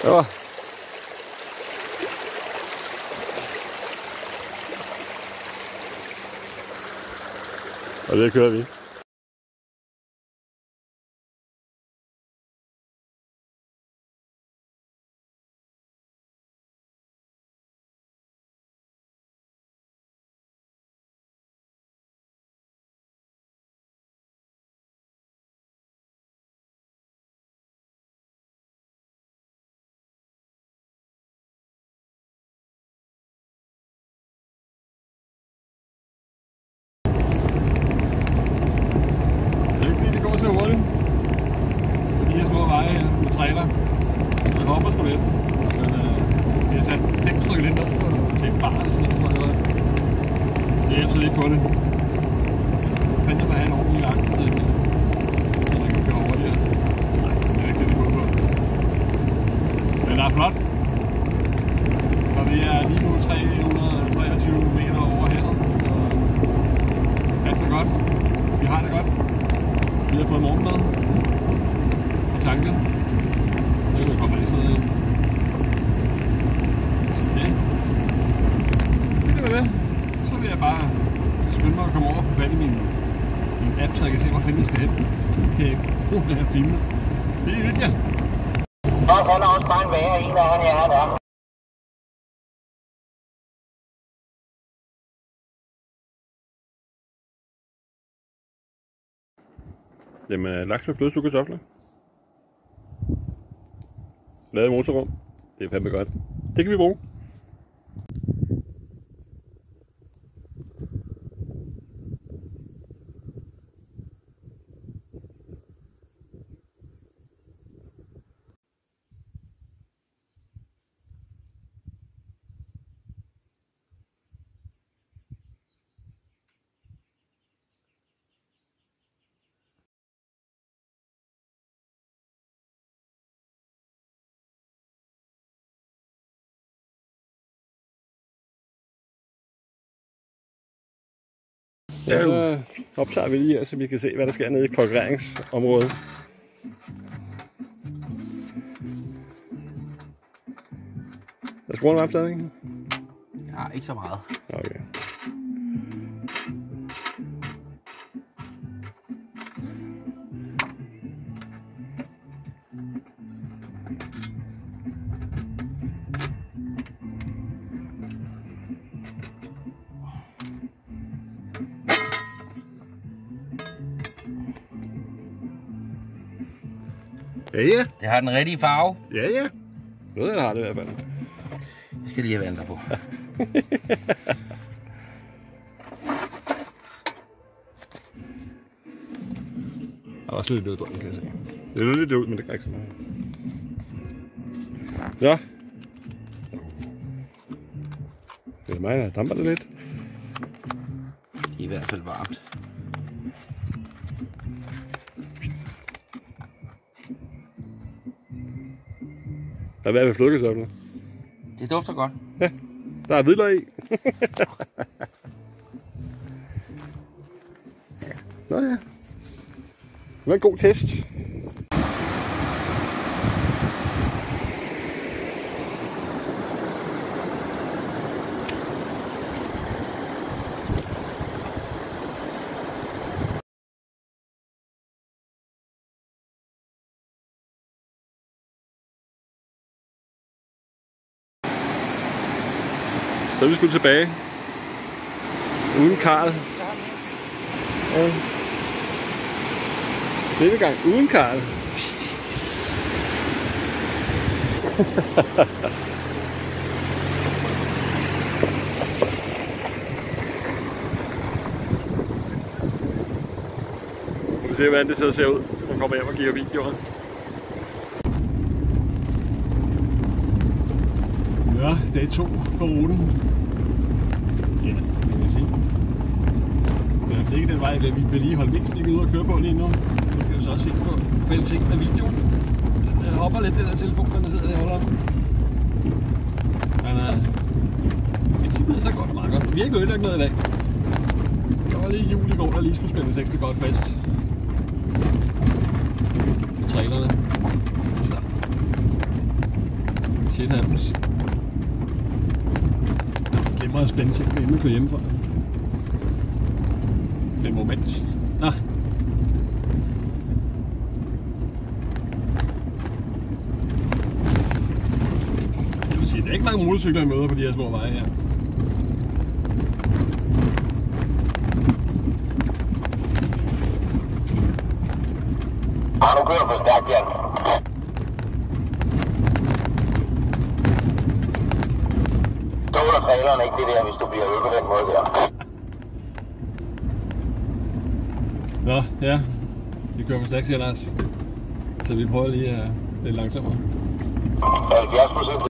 Ja. Og det kører vi. Trailer. Jeg hopper sgu lidt. Men det er sat 6 stykker lidt op til en bar eller sådan noget. Det hjælper lidt på det. Jeg fandt jeg mig at have en ordentlig aktietid, så man kan køre hurtigere. Nej, det er ikke det, det går på. Men der er flot. Og vi er lige nu 323 meter over havet. Så alt er godt. Vi har det godt. Vi har fået morgenmad. Og tanken. Det kan vi komme af stedet. Ja. Det var det. Så vil jeg bare skynde mig at komme over og få fat i min app, så jeg kan se, hvor fanden jeg skal hen. Okay, det her filmet. Det er lidt, ja. Og han er også bare en værre en af han er der. Jamen, laks med flødestuk og kartofler. Lavet motorrum. Det er fandme godt. Det kan vi bruge. Så optager vi lige her, så vi kan se, hvad der sker nede i konkurreringsområdet. Der skruer varmt stadig, ikke? Ja, ikke så meget. Okay. Ja, ja. Det har den rigtige farve. Ja, ja. Noget har det i hvert fald. Jeg skal lige have vandet på. Der er også lidt lød på den, kan jeg se. Det er lidt ud, men det kan ikke så meget. Så. Det er mig, der damper det lidt. Det er i hvert fald varmt. Der er hvad med flødekartofler. Det dufter godt. Ja, der er hvidløg i. Nå ja. Det var en god test. Så er vi sgu tilbage. Uden Karl. Ja. Denne gang uden Karl. Vi kan se, hvordan det ser ud, når man kommer hjem og giver videoer. Ja, dag 2 på ruten. Ja, det kan jeg sige. Det er ikke den vej, vi vil lige holde mindst ude og køre på lige nu. Det kan vi så også se på kvaliteten af videoen. Den hopper lidt, den der telefon, der sidder der holder. Men det er så godt og meget godt. Vi har ikke ødelagt noget i dag. Der var lige jul i går, der lige skulle spændes ekstra godt fast. Med trailerne. Så. spændende ting, inden man kører hjemmefra. Med moment. Nå. Jeg vil sige, der er ikke mange motorcykler, jeg møder på de her små veje her. Har du kørt for stærkt, Jan? Ståler traileren ikke det der, hvis du bliver ude på den måde der. Nå, ja. Vi kører for stærkt, siger Lars. Så vi prøver lige lidt langsommere. 70%.